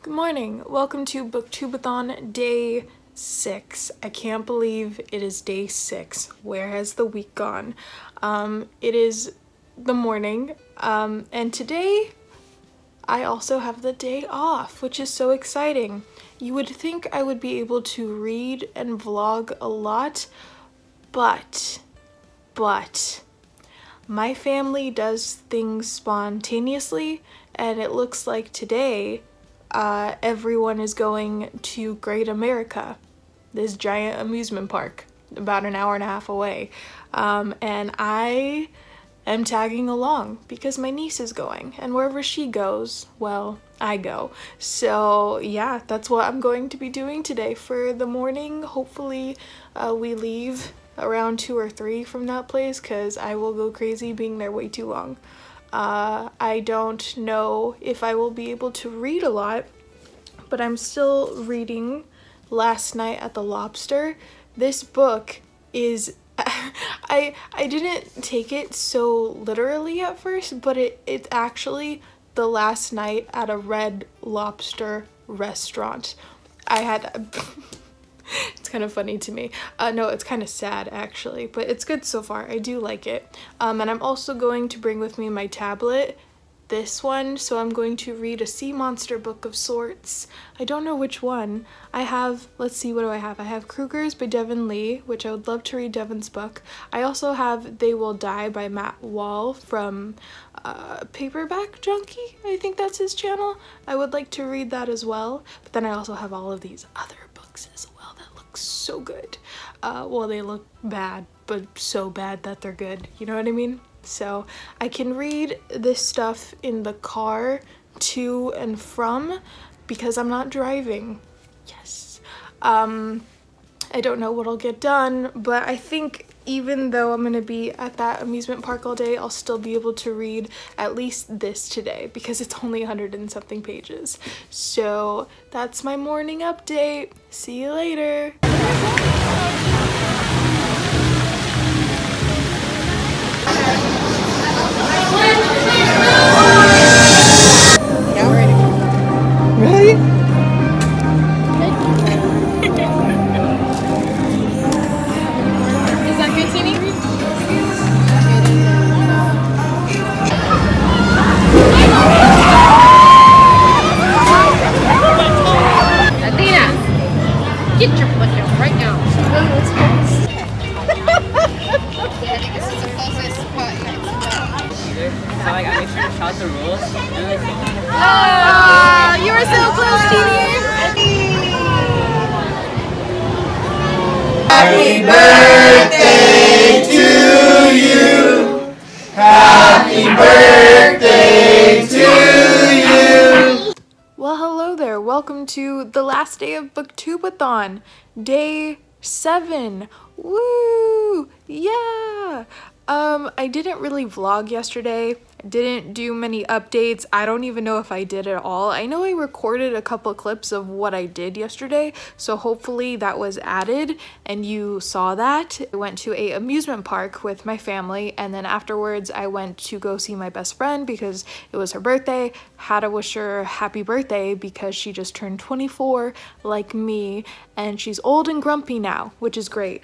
Good morning. Welcome to Booktubeathon day 6. I can't believe it is day 6. Where has the week gone? It is the morning, and today I also have the day off, which is so exciting. You would think I would be able to read and vlog a lot, but my family does things spontaneously, and it looks like today everyone is going to Great America, this giant amusement park about an hour and a half away, and I am tagging along because my niece is going, and wherever she goes, well, I go. So yeah, that's what I'm going to be doing today for the morning. Hopefully we leave around 2 or 3 from that place, because I will go crazy being there way too long. I don't know if I will be able to read a lot, but I'm still reading Last Night at the Lobster. This book is I didn't take it so literally at first, but it's actually the last night at a Red Lobster restaurant. I had it's kind of funny to me. No, it's kind of sad actually, but it's good so far. I do like it. And I'm also going to bring with me my tablet, this one, so I'm going to read a sea monster book of sorts. I don't know which one. I have, let's see, what do I have? I have Kruger's by Devin Lee, which I would love to read Devin's book. I also have They Will Die by Matt Wall from Paperback Junkie, I think that's his channel. I would like to read that as well, but then I also have all of these other books as well that look so good. Well, they look bad, but so bad that they're good, you know what I mean? So I can read this stuff in the car to and from because I'm not driving. Yes. I don't know what'll get done, but I think even though I'm gonna be at that amusement park all day, I'll still be able to read at least this today because it's only 100 and something pages. So that's my morning update. See you later. Really? Is that good, Timmy? Athena, get your butt down right now. I think this is the closest spot you can see. So like I make sure to shout the rules. Oh, you were so close, Timmy. Happy birthday to you. Happy birthday to you. Well, hello there. Welcome to the last day of Booktubeathon, day 7. Woo! Yeah! I didn't really vlog yesterday. I didn't do many updates. I don't even know if I did at all. I know I recorded a couple clips of what I did yesterday, so hopefully that was added and you saw that. I went to a amusement park with my family, and then afterwards I went to go see my best friend because it was her birthday. Had to wish her happy birthday because she just turned 24 like me, and she's old and grumpy now, which is great.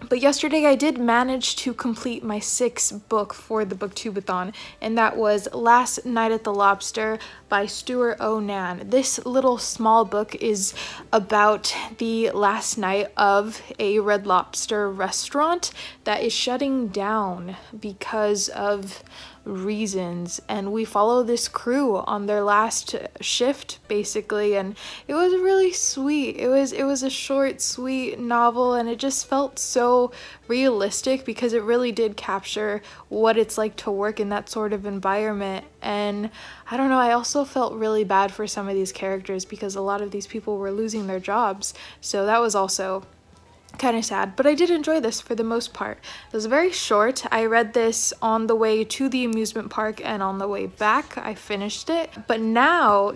But yesterday I did manage to complete my 6th book for the Booktubeathon, and that was Last Night at the Lobster by Stuart O'Nan. This little small book is about the last night of a Red Lobster restaurant that is shutting down because of reasons, and we follow this crew on their last shift basically, and it was really sweet. It was a short, sweet novel, and it just felt so realistic because it really did capture what it's like to work in that sort of environment. And I don't know, I also felt really bad for some of these characters because a lot of these people were losing their jobs, so that was also kind of sad, but I did enjoy this for the most part. It was very short. I read this on the way to the amusement park and on the way back. I finished it, but now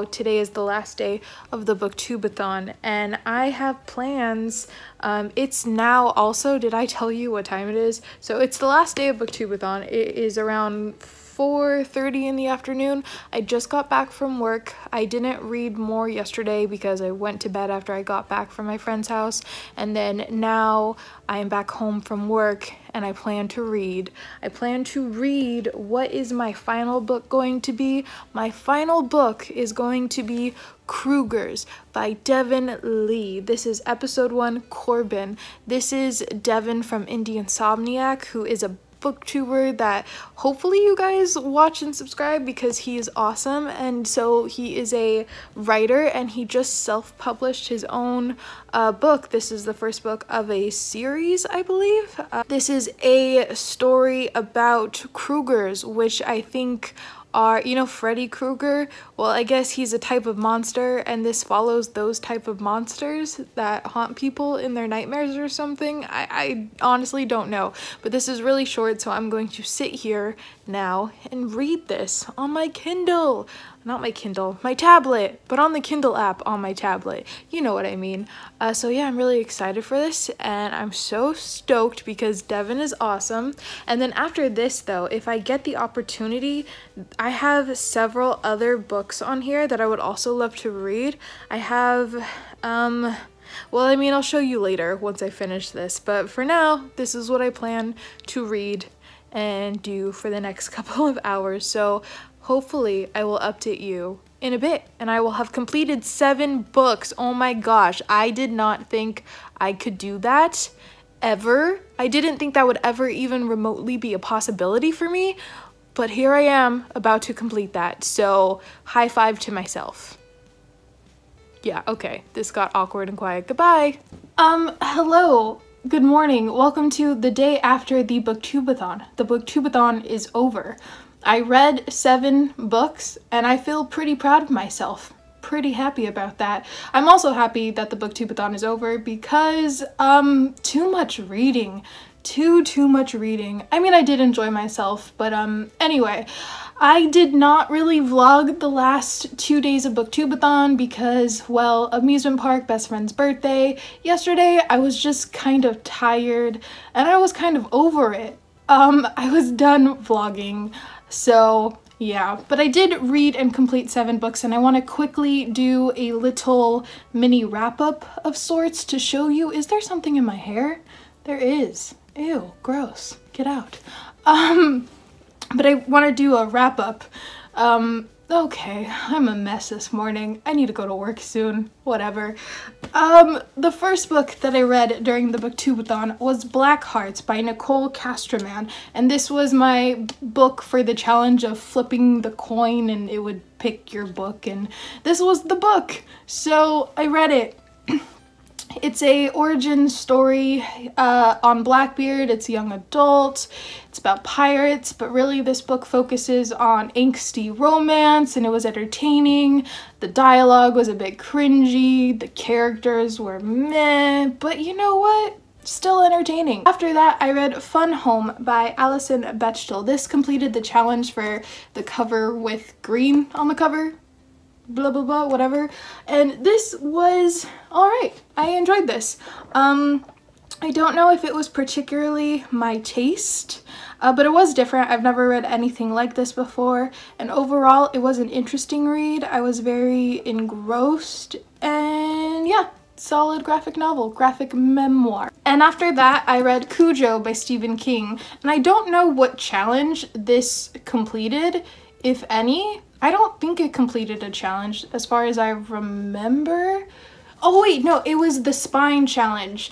today is the last day of the Booktubeathon, and I have plans. It's now also, did I tell you what time it is? So it's the last day of Booktubeathon. It is around 4:30 in the afternoon. I just got back from work. I didn't read more yesterday because I went to bed after I got back from my friend's house, and then now I am back home from work and I plan to read. I plan to read. What is my final book going to be? My final book is going to be Krugers by Devin Lee. This is episode 1, Corbin. This is Devin from Indie Insomniac, who is a booktuber that hopefully you guys watch and subscribe because he is awesome. And so he is a writer and he just self-published his own book. This is the first book of a series, I believe. This is a story about Krugers, which I think are, you know, Freddy Krueger? Well, I guess he's a type of monster, and this follows those type of monsters that haunt people in their nightmares or something. I honestly don't know, but this is really short, so I'm going to sit here now and read this on my Kindle. Not my Kindle, my tablet, but on the Kindle app on my tablet. You know what I mean. So yeah, I'm really excited for this, and I'm so stoked because Devin is awesome. And then after this though, if I get the opportunity, I have several other books on here that I would also love to read. I have, well, I mean, I'll show you later once I finish this, but for now, this is what I plan to read and do for the next couple of hours. So hopefully I will update you in a bit and I will have completed 7 books. Oh my gosh, I did not think I could do that ever. I didn't think that would ever even remotely be a possibility for me, but here I am about to complete that. So high five to myself. Yeah, okay, this got awkward and quiet. Goodbye. Hello. Good morning. Welcome to the day after the Booktubeathon. The Booktubeathon is over. I read 7 books and I feel pretty proud of myself. Pretty happy about that. I'm also happy that the Booktubeathon is over because too much reading. Too much reading. I mean, I did enjoy myself, but anyway, I did not really vlog the last 2 days of Booktubeathon because, well, amusement park, best friend's birthday. Yesterday, I was just kind of tired and I was kind of over it. I was done vlogging, so yeah, but I did read and complete 7 books, and I want to quickly do a little mini wrap-up of sorts to show you. Is there something in my hair? There is. Ew, gross. Get out. But I want to do a wrap-up. Okay, I'm a mess this morning. I need to go to work soon. Whatever. The first book that I read during the Booktubeathon was Black Hearts by Nicole Castroman, and this was my book for the challenge of flipping the coin and it would pick your book, and this was the book. So I read it. It's a origin story on Blackbeard. It's young adult. It's about pirates, but really this book focuses on angsty romance, and it was entertaining. The dialogue was a bit cringy. The characters were meh, but you know what? Still entertaining. After that, I read Fun Home by Alison Bechdel. This completed the challenge for the cover with green on the cover. Blah blah blah, whatever, and this was alright. I enjoyed this. I don't know if it was particularly my taste, but it was different. I've never read anything like this before, and overall it was an interesting read. I was very engrossed, and yeah, solid graphic novel, graphic memoir. And after that, I read Cujo by Stephen King, and I don't know what challenge this completed, if any. I don't think it completed a challenge as far as I remember. Oh wait, no, it was the spine challenge.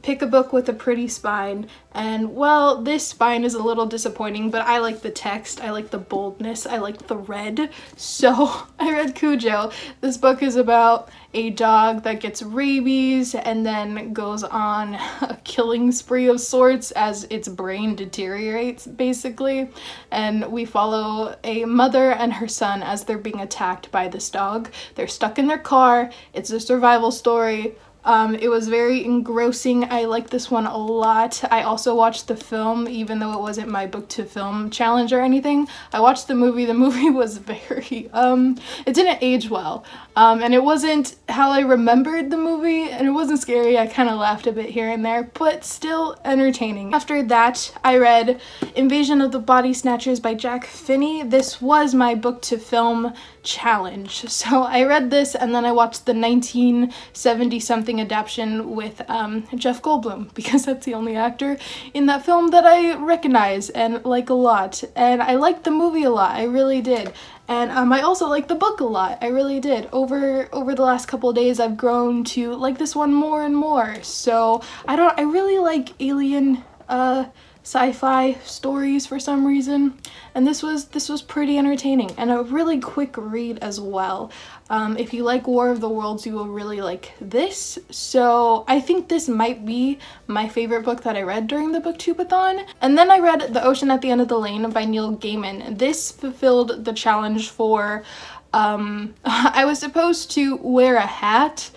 Pick a book with a pretty spine, and well, this spine is a little disappointing, but I like the text, I like the boldness, I like the red, so I read Cujo. This book is about a dog that gets rabies and then goes on a killing spree of sorts as its brain deteriorates, basically, and we follow a mother and her son as they're being attacked by this dog. They're stuck in their car. It's a survival story. It was very engrossing. I liked this one a lot. I also watched the film, even though it wasn't my book to film challenge or anything. I watched the movie. The movie was very, it didn't age well. And it wasn't how I remembered the movie, and it wasn't scary. I kind of laughed a bit here and there, but still entertaining. After that, I read Invasion of the Body Snatchers by Jack Finney. This was my book to film challenge. So I read this and then I watched the 1970-something adaptation with Jeff Goldblum, because that's the only actor in that film that I recognize and like a lot. And I liked the movie a lot, I really did. And I also liked the book a lot, I really did. Over the last couple of days, I've grown to like this one more and more. So I really like alien sci-fi stories for some reason, and this was pretty entertaining and a really quick read as well. If you like War of the Worlds, you will really like this. So I think this might be my favorite book that I read during the Booktubeathon. And then I read The Ocean at the End of the Lane by Neil Gaiman. This fulfilled the challenge for I was supposed to wear a hat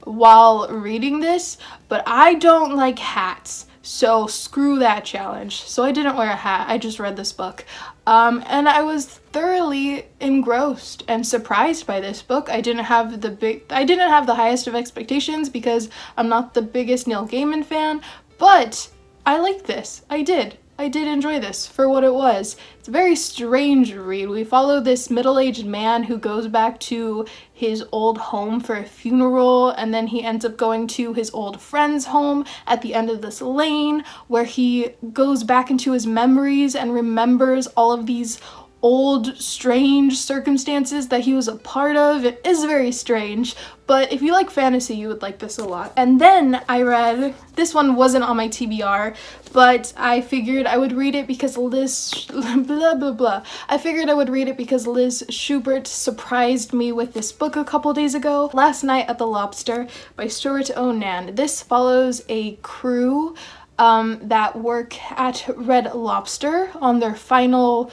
while reading this, but I don't like hats. So screw that challenge. So I didn't wear a hat, I just read this book. And I was thoroughly engrossed and surprised by this book. I didn't have the highest of expectations because I'm not the biggest Neil Gaiman fan, but I liked this. I did enjoy this for what it was. It's a very strange read. We follow this middle-aged man who goes back to his old home for a funeral, and then he ends up going to his old friend's home at the end of this lane, where he goes back into his memories and remembers all of these old strange circumstances that he was a part of. It is very strange, but if you like fantasy, you would like this a lot. And then I read, this one wasn't on my TBR, but I figured I would read it because Liz blah blah blah. I figured I would read it because Liz Schubert surprised me with this book a couple days ago. Last Night at the Lobster by Stuart Onan. This follows a crew that work at Red Lobster on their final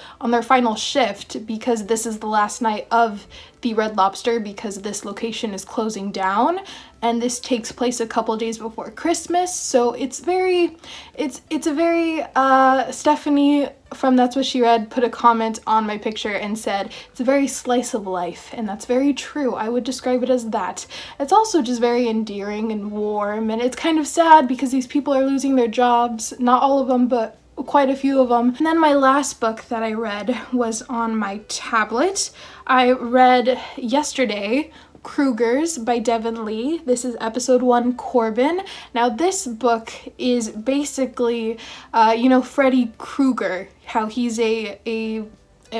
shift, because this is the last night of the Red Lobster, because this location is closing down, and this takes place a couple days before Christmas. So it's a very Stephanie from That's What She Read put a comment on my picture and said it's a very slice of life, and that's very true. I would describe it as that. It's also just very endearing and warm, and it's kind of sad because these people are losing their jobs. Not all of them, but quite a few of them. And then my last book that I read was on my tablet. I read yesterday Kruger's by Devin Lee. This is episode 1, Corbin. Now this book is basically, you know, Freddy Krueger, how he's a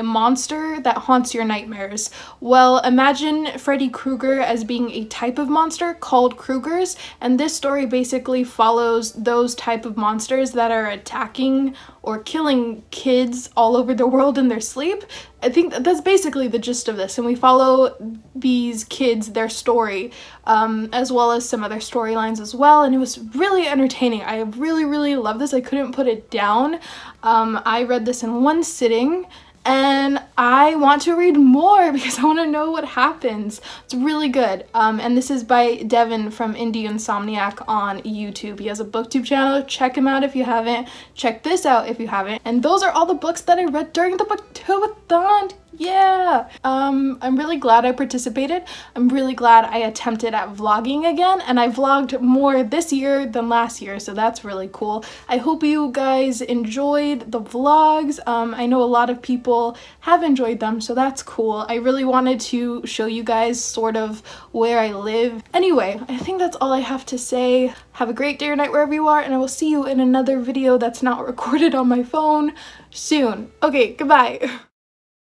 monster that haunts your nightmares. Well, imagine Freddy Krueger as being a type of monster called Kruger's, and this story basically follows those type of monsters that are attacking or killing kids all over the world in their sleep. I think that's basically the gist of this, and we follow these kids, their story, as well as some other storylines as well, and it was really entertaining. I really love this. I couldn't put it down. I read this in one sitting, and I want to read more because I want to know what happens. It's really good. And this is by Devin from Indie Insomniac on YouTube. He has a booktube channel. Check him out if you haven't. Check this out if you haven't. And those are all the books that I read during the Booktubeathon. Yeah! I'm really glad I participated. I'm really glad I attempted at vlogging again, and I vlogged more this year than last year, so that's really cool. I hope you guys enjoyed the vlogs. I know a lot of people have enjoyed them, so that's cool. I really wanted to show you guys sort of where I live. Anyway, I think that's all I have to say. Have a great day or night wherever you are, and I will see you in another video that's not recorded on my phone soon. Okay, goodbye.